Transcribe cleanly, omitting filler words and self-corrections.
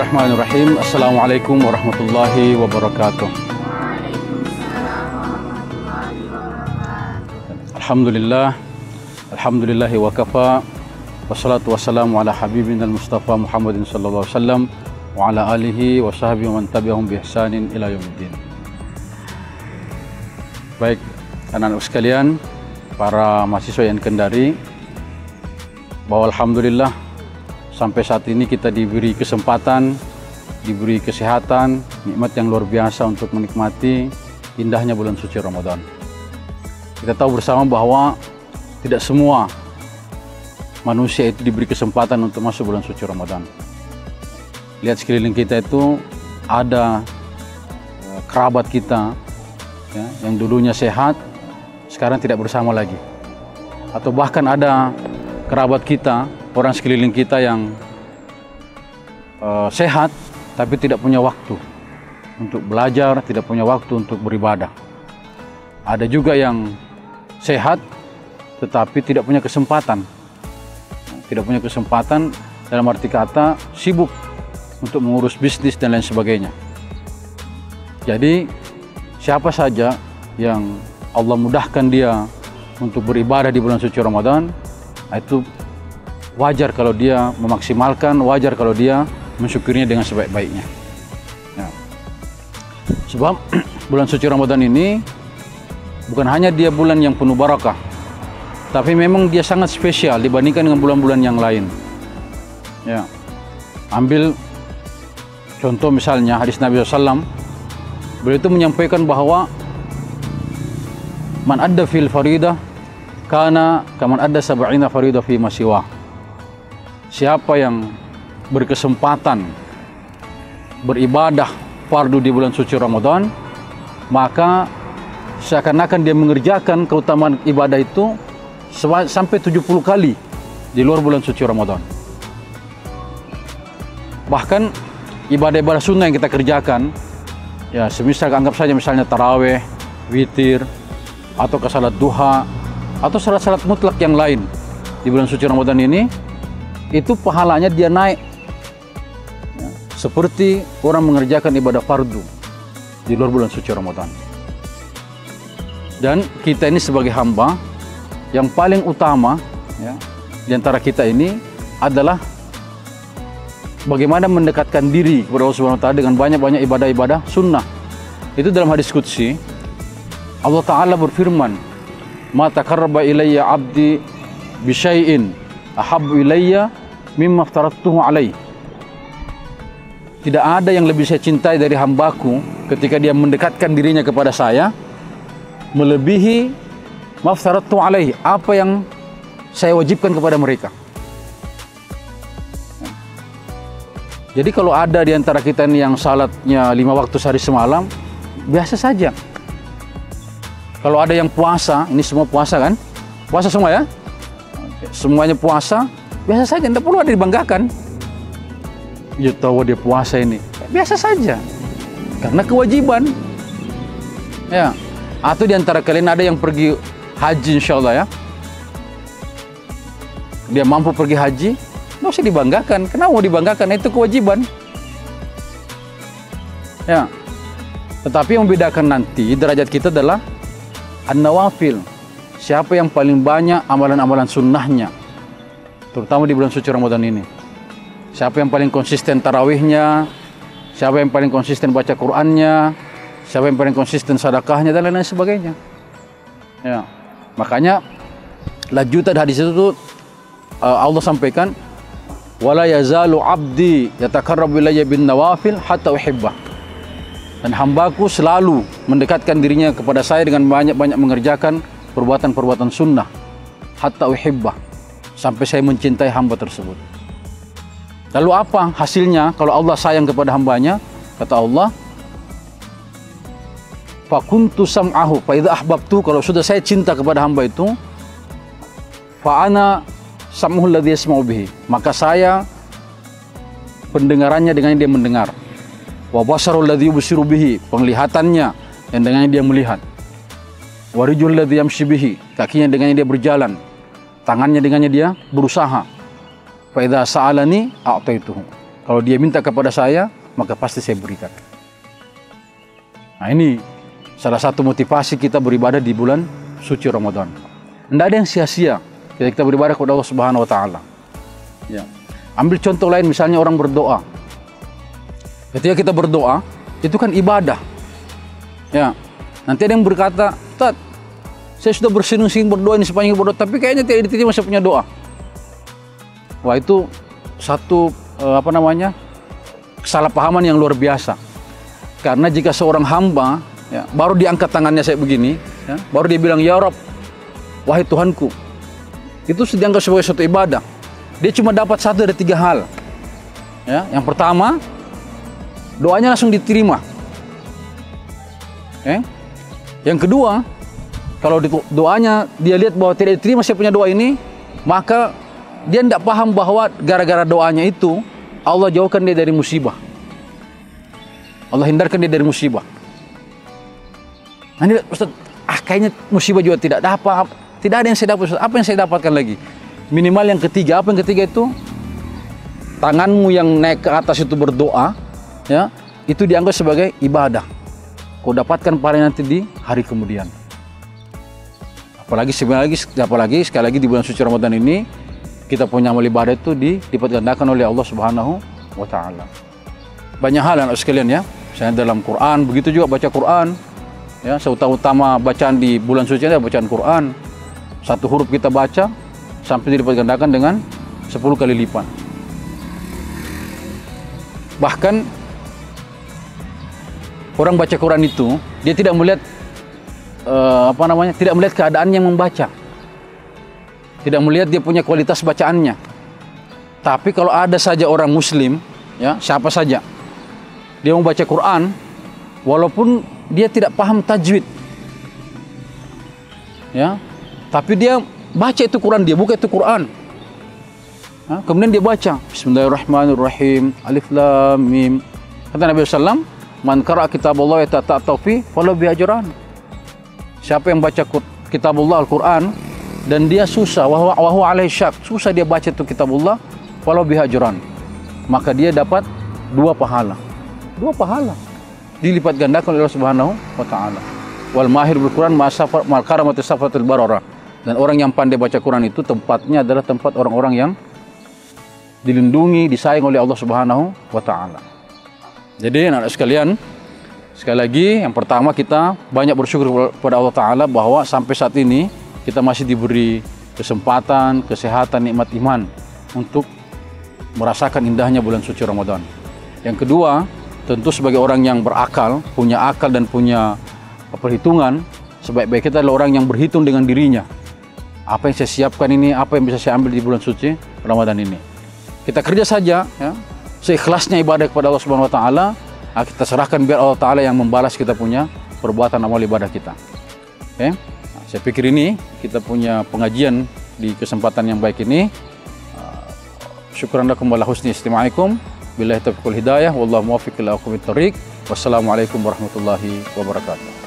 Bismillahirrahmanirrahim. Assalamualaikum warahmatullahi wabarakatuh. Alhamdulillahi wa kafa. Wassalatu wassalamu ala habibina al-Mustafa Muhammadin sallallahu alaihi wasallam wa ala alihi wa sahbihi wa man tabi'ahum bi ihsanin ila yaumiddin. Baik, anak-anak sekalian, para mahasiswa yang Kendari, bahwa alhamdulillah sampai saat ini kita diberi kesempatan, diberi kesehatan, nikmat yang luar biasa untuk menikmati indahnya bulan suci Ramadan. Kita tahu bersama bahwa tidak semua manusia itu diberi kesempatan untuk masuk bulan suci Ramadan. Lihat sekeliling kita itu ada kerabat kita ya, yang dulunya sehat, sekarang tidak bersama lagi. Atau bahkan ada kerabat kita, orang sekeliling kita yang sehat tapi tidak punya waktu untuk belajar, tidak punya waktu untuk beribadah. Ada juga yang sehat tetapi tidak punya kesempatan. Tidak punya kesempatan dalam arti kata sibuk untuk mengurus bisnis dan lain sebagainya. Jadi siapa saja yang Allah mudahkan dia untuk beribadah di bulan suci Ramadan, itu wajar kalau dia memaksimalkan, wajar kalau dia mensyukurinya dengan sebaik-baiknya. Ya. Sebab bulan suci Ramadan ini bukan hanya dia bulan yang penuh barakah, tapi memang dia sangat spesial dibandingkan dengan bulan-bulan yang lain. Ya. Ambil contoh misalnya hadis Nabi SAW, beliau itu menyampaikan bahwa man adda fil faridah kana kaman adda sab'ina faridah fi masiwah. Siapa yang berkesempatan beribadah fardu di bulan suci Ramadan, maka seakan-akan dia mengerjakan keutamaan ibadah itu sampai 70 kali di luar bulan suci Ramadan. Bahkan ibadah-ibadah sunnah yang kita kerjakan, ya semisal anggap saja misalnya taraweh, witir, atau ke salat duha, atau salat-salat mutlak yang lain di bulan suci Ramadan ini, itu pahalanya dia naik ya, seperti orang mengerjakan ibadah fardu di luar bulan suci Ramadan. Dan kita ini sebagai hamba, yang paling utama ya, di antara kita ini adalah bagaimana mendekatkan diri kepada Allah Subhanahu wa taala dengan banyak-banyak ibadah-ibadah sunnah. Itu dalam hadis qudsi Allah Ta'ala berfirman, "Ma taqarraba ilayya 'abdi bi syai'in ahabbu ilayya mimma aftaradtuhu alaih." Tidak ada yang lebih saya cintai dari hambaku ketika dia mendekatkan dirinya kepada saya melebihi ma aftaradtuhu alaih, apa yang saya wajibkan kepada mereka. Jadi kalau ada di antara kita ini yang salatnya 5 waktu sehari semalam, biasa saja. Kalau ada yang puasa, ini semua puasa kan? Puasa semua ya? Semuanya puasa, biasa saja, tidak perlu ada dibanggakan. Ya tahu dia puasa ini, biasa saja, karena kewajiban. Ya, atau di antara kalian ada yang pergi haji, insya Allah ya, dia mampu pergi haji, nggak usah dibanggakan. Kenapa mau dibanggakan? Itu kewajiban. Ya, tetapi yang membedakan nanti derajat kita adalah an-nawafil. Siapa yang paling banyak amalan-amalan sunnahnya, terutama di bulan suci Ramadan ini. Siapa yang paling konsisten tarawihnya, siapa yang paling konsisten baca Qur'annya, siapa yang paling konsisten sedekahnya, dan lain-lain sebagainya. Ya, makanya lanjutan hadis itu Allah sampaikan, wala yazalu abdi yataqarrabu ilayya bin nawafil hatta uhibbah. Dan hambaku selalu mendekatkan dirinya kepada saya dengan banyak-banyak mengerjakan perbuatan-perbuatan sunnah hatta uhibbah, sampai saya mencintai hamba tersebut. Lalu apa hasilnya kalau Allah sayang kepada hambanya? Kata Allah, fa kuntu sam'ahu fa idza ahbabtu, kalau sudah saya cinta kepada hamba itu, fa ana sam'uhu alladhi yasma'u bihi, maka saya pendengarannya dengan dia mendengar. Wa basarul ladzi yubsiru bihi, penglihatannya yang dengannya dia melihat. Wa rijul ladzi yamshi bihi, kakinya dengannya dia berjalan, tangannya dengannya dia berusaha. Fa idza sa'alani a'taituhu, Kalau dia minta kepada saya, maka pasti saya berikan. Nah, ini salah satu motivasi kita beribadah di bulan suci Ramadan. Tidak ada yang sia-sia ketika kita beribadah kepada Allah Subhanahu wa taala. Ya. Ambil contoh lain, misalnya orang berdoa. Ketika kita berdoa, itu kan ibadah. Ya. Nanti ada yang berkata, "Ustaz, saya sudah bersenang-senang berdoa ini sepanjang berdoa, tapi kayaknya tidak diterima saya punya doa." Wah, itu satu kesalahpahaman yang luar biasa. Karena jika seorang hamba ya, baru diangkat tangannya saya begini, ya, baru dia bilang, "Ya Rabb, wahai Tuhanku," itu sudah dianggap sebagai suatu ibadah. Dia cuma dapat satu dari tiga hal. Ya, yang pertama, doanya langsung diterima. Yang kedua, kalau doanya dia lihat bahwa tidak diterima saya punya doa ini, maka dia tidak paham bahwa gara-gara doanya itu Allah jauhkan dia dari musibah. Allah hindarkan dia dari musibah. Nah, Ustaz, kayaknya musibah juga tidak dapat. Tidak ada yang saya dapat, Ustaz. Apa yang saya dapatkan lagi? Minimal yang ketiga. Apa yang ketiga itu? Tanganmu yang naik ke atas itu berdoa, ya, itu dianggap sebagai ibadah. Kau dapatkan pahala nanti di hari kemudian. Apalagi sekali lagi di bulan suci Ramadan ini, kita punya amal ibadah itu dilipat gandakan oleh Allah Subhanahu wa taala. Banyak hal anak sekalian ya. Misalnya dalam Quran, begitu juga baca Quran. Ya, seutama bacaan di bulan suci adalah bacaan Quran. Satu huruf kita baca sampai dilipat gandakan dengan 10 kali lipat. Bahkan orang baca Quran itu dia tidak melihat tidak melihat keadaan yang membaca. Tidak melihat dia punya kualitas bacaannya. Tapi kalau ada saja orang muslim, ya, siapa saja, dia mau baca Quran, walaupun dia tidak paham tajwid, ya, tapi dia baca itu Quran, dia buka itu Quran. Kemudian dia baca Bismillahirrahmanirrahim, Alif Lam Mim. Kata Nabi SAW, "Man qara'a kitaballah yata'atta'u fi falahu bihi ajran." Siapa yang baca kitabullah Al-Quran dan dia susah, wahu alaihi syak, susah dia baca itu kitabullah, walau bihi ajran, maka dia dapat 2 pahala. 2 pahala dilipat gandakan oleh Allah Subhanahu wa taala. Wal mahir bil Quran mal karamati safatul barara. Dan orang yang pandai baca Quran itu tempatnya adalah tempat orang-orang yang dilindungi, disayang oleh Allah Subhanahu wa taala. Jadi anak-anak sekalian, sekali lagi yang pertama kita banyak bersyukur kepada Allah taala bahwa sampai saat ini kita masih diberi kesempatan, kesehatan, nikmat iman untuk merasakan indahnya bulan suci Ramadan. Yang kedua, tentu sebagai orang yang berakal, punya akal dan punya perhitungan, sebaik-baik kita adalah orang yang berhitung dengan dirinya. Apa yang saya siapkan ini, apa yang bisa saya ambil di bulan suci Ramadan ini. Kita kerja saja, ya, seikhlasnya ibadah kepada Allah Subhanahu wa taala, kita serahkan biar Allah taala yang membalas kita punya perbuatan amal ibadah kita. Oke? Saya pikir ini kita punya pengajian di kesempatan yang baik ini. Syukran lakum ala husni istima'ikum. Billahi taufiq wal hidayah. Wallahu muwaffiq ila aqwamit thoriq. Wassalamualaikum warahmatullahi wabarakatuh.